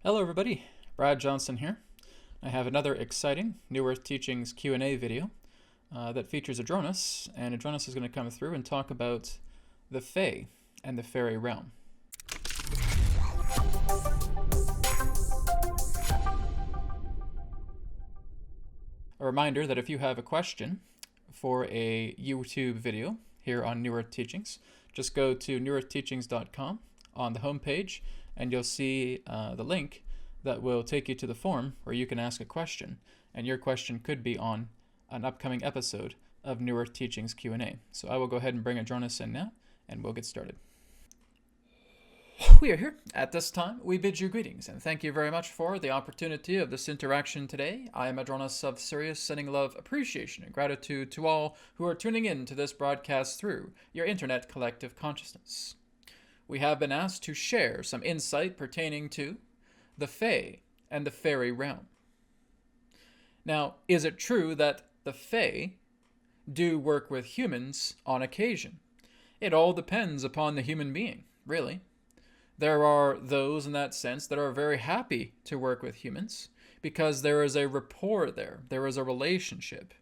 Hello everybody, Brad Johnson here. I have another exciting New Earth Teachings Q&A video that features Adronis, and Adronis is going to come through and talk about the Fae and the Faerie Realm. A reminder that if you have a question for a YouTube video here on New Earth Teachings, just go to newearthteachings.com on the homepage and you'll see the link that will take you to the form where you can ask a question, and your question could be on an upcoming episode of New Earth Teachings Q&A. So I will go ahead and bring Adronis in now, and we'll get started. We are here. At this time, we bid you greetings, and thank you very much for the opportunity of this interaction today. I am Adronis of Sirius, sending love, appreciation, and gratitude to all who are tuning in to this broadcast through your internet collective consciousness. We have been asked to share some insight pertaining to the Fae and the Faerie Realm. Now, is it true that the Fae do work with humans on occasion? It all depends upon the human being, really. There are those in that sense that are very happy to work with humans because there is a rapport there. There is a relationship.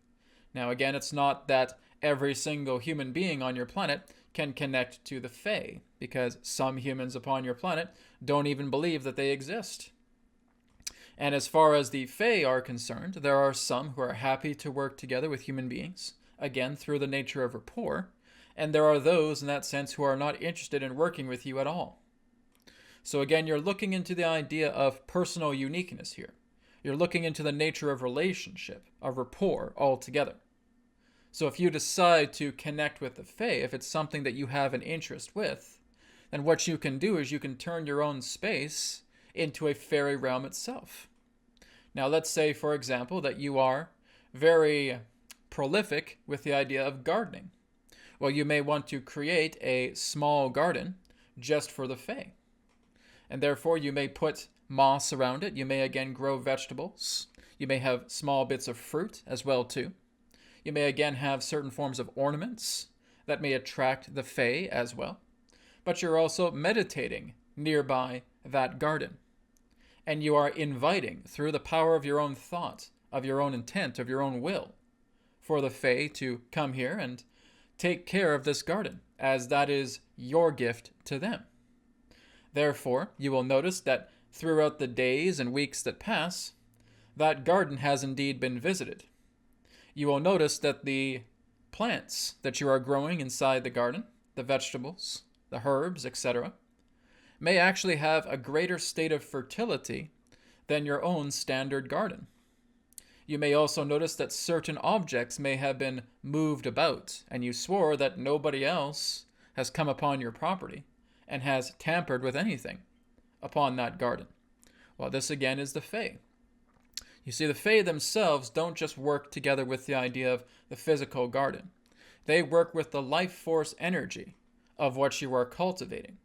Now, again, it's not that every single human being on your planet can connect to the Fae, because some humans upon your planet don't even believe that they exist. And as far as the Fae are concerned, there are some who are happy to work together with human beings, again, through the nature of rapport, and there are those in that sense who are not interested in working with you at all. So again, you're looking into the idea of personal uniqueness here. You're looking into the nature of relationship, of rapport altogether. So if you decide to connect with the Fae, if it's something that you have an interest with, then what you can do is you can turn your own space into a fairy realm itself. Now let's say, for example, that you are very prolific with the idea of gardening. Well, you may want to create a small garden just for the Fae. And therefore you may put moss around it. You may again grow vegetables. You may have small bits of fruit as well too. You may again have certain forms of ornaments that may attract the Fae as well. But you're also meditating nearby that garden. And you are inviting, through the power of your own thought, of your own intent, of your own will, for the Fae to come here and take care of this garden, as that is your gift to them. Therefore, you will notice that throughout the days and weeks that pass, that garden has indeed been visited. You will notice that the plants that you are growing inside the garden, the vegetables, the herbs, etc., may actually have a greater state of fertility than your own standard garden. You may also notice that certain objects may have been moved about, and you swore that nobody else has come upon your property and has tampered with anything upon that garden. Well, this again is the Fae. You see, the Fae themselves don't just work together with the idea of the physical garden. They work with the life force energy of what you are cultivating.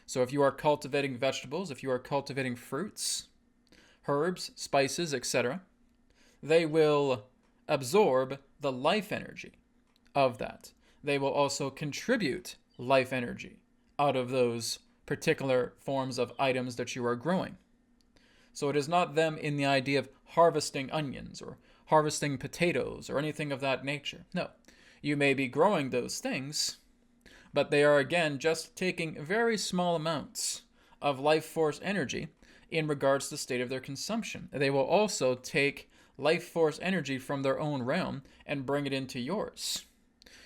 So if you are cultivating vegetables, if you are cultivating fruits, herbs, spices, etc., they will absorb the life energy of that. They will also contribute life energy out of those particular forms of items that you are growing. So it is not them in the idea of harvesting onions or harvesting potatoes or anything of that nature. No, you may be growing those things, but they are again just taking very small amounts of life force energy in regards to the state of their consumption. They will also take life force energy from their own realm and bring it into yours.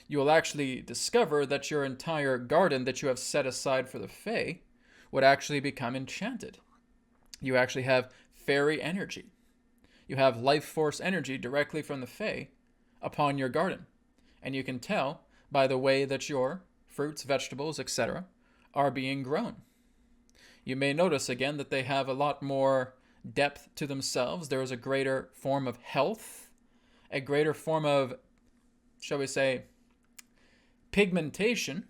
You will actually discover that your entire garden that you have set aside for the Fae would actually become enchanted. You actually have fairy energy. You have life force energy directly from the Fae upon your garden. And you can tell by the way that your fruits, vegetables, etc. are being grown. You may notice again that they have a lot more depth to themselves. There is a greater form of health, a greater form of, shall we say, pigmentation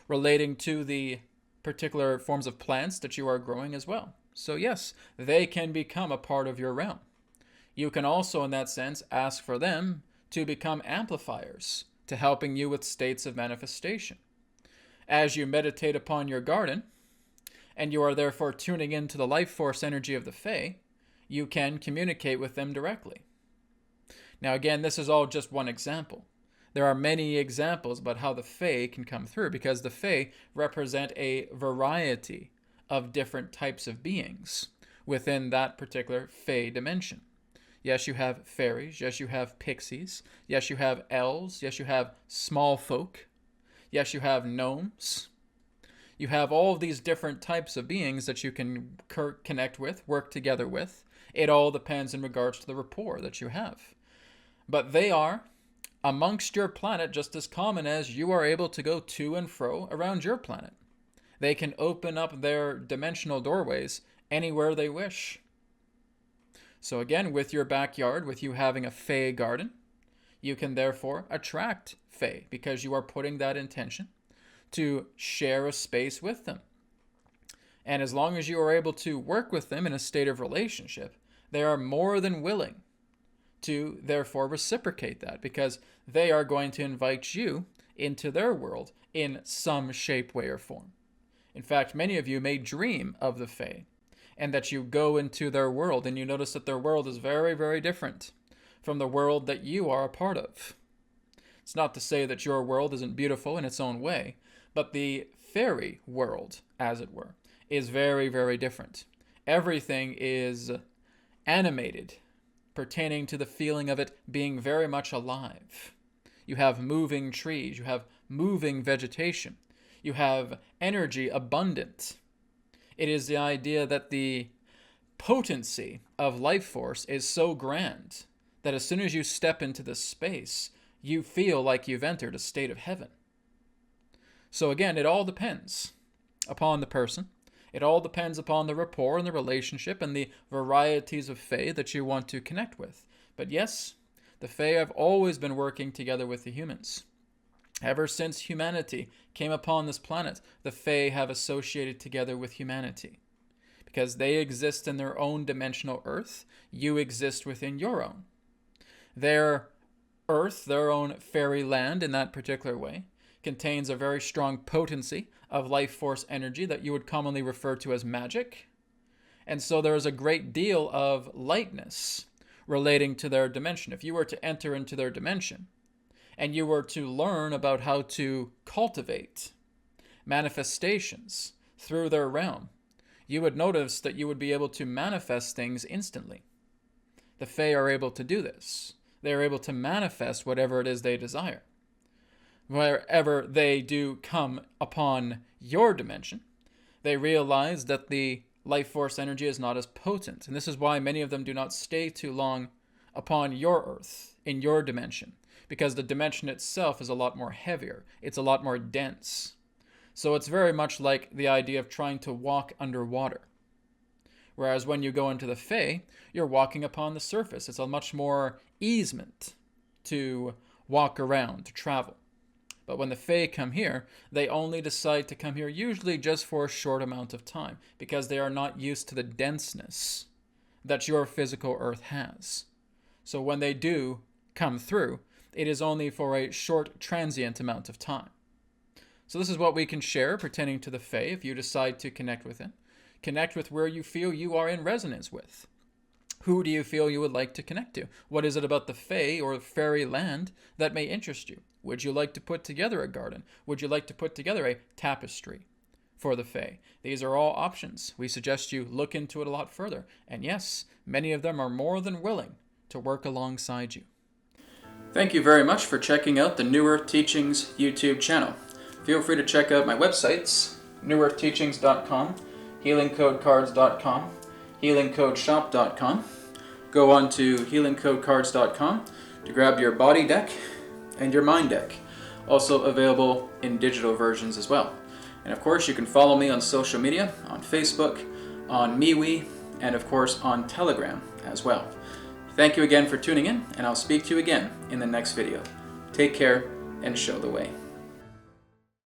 relating to the particular forms of plants that you are growing as well. So yes, they can become a part of your realm. You can also, in that sense, ask for them to become amplifiers to helping you with states of manifestation. As you meditate upon your garden, and you are therefore tuning into the life force energy of the Fae, you can communicate with them directly. Now again, this is all just one example. There are many examples about how the Fae can come through, because the Fae represent a variety of different types of beings within that particular Fae dimension. Yes, you have fairies. Yes, you have pixies. Yes, you have elves. Yes, you have small folk. Yes, you have gnomes. You have all of these different types of beings that you can connect with, work together with. It all depends in regards to the rapport that you have. But they are amongst your planet just as common as you are able to go to and fro around your planet. They can open up their dimensional doorways anywhere they wish. So again, with your backyard, with you having a Fae garden, you can therefore attract Fae because you are putting that intention to share a space with them. And as long as you are able to work with them in a state of relationship, they are more than willing to therefore reciprocate that, because they are going to invite you into their world in some shape, way, or form. In fact, many of you may dream of the Fae, and that you go into their world and you notice that their world is very, very different from the world that you are a part of. It's not to say that your world isn't beautiful in its own way, but the fairy world, as it were, is very, very different. Everything is animated, pertaining to the feeling of it being very much alive. You have moving trees, you have moving vegetation, you have energy abundant. It is the idea that the potency of life force is so grand that as soon as you step into this space, you feel like you've entered a state of heaven. So again, it all depends upon the person. It all depends upon the rapport and the relationship and the varieties of Fae that you want to connect with. But yes, the Fae have always been working together with the humans. Ever since humanity came upon this planet, the Fae have associated together with humanity. Because they exist in their own dimensional Earth, you exist within your own. Their Earth, their own fairy land in that particular way, contains a very strong potency of life force energy that you would commonly refer to as magic. And so there is a great deal of lightness relating to their dimension. If you were to enter into their dimension and you were to learn about how to cultivate manifestations through their realm, you would notice that you would be able to manifest things instantly. The Fae are able to do this. They are able to manifest whatever it is they desire. Wherever they do come upon your dimension, they realize that the life force energy is not as potent. And this is why many of them do not stay too long upon your Earth, in your dimension, because the dimension itself is a lot more heavier. It's a lot more dense. So it's very much like the idea of trying to walk underwater. Whereas when you go into the Fae, you're walking upon the surface. It's a much more easement to walk around, to travel. But when the Fae come here, they only decide to come here usually just for a short amount of time, because they are not used to the denseness that your physical Earth has. So when they do come through, it is only for a short transient amount of time. So this is what we can share pertaining to the Fae if you decide to connect with it. Connect with where you feel you are in resonance with. Who do you feel you would like to connect to? What is it about the Fae or fairy land that may interest you? Would you like to put together a garden? Would you like to put together a tapestry for the Fae? These are all options. We suggest you look into it a lot further. And yes, many of them are more than willing to work alongside you. Thank you very much for checking out the New Earth Teachings YouTube channel. Feel free to check out my websites, newearthteachings.com, healingcodecards.com, healingcodeshop.com. Go on to healingcodecards.com to grab your body deck and your mind deck, also available in digital versions as well. And of course, you can follow me on social media, on Facebook, on MeWe, and of course on Telegram as well. Thank you again for tuning in, and I'll speak to you again in the next video. Take care and show the way.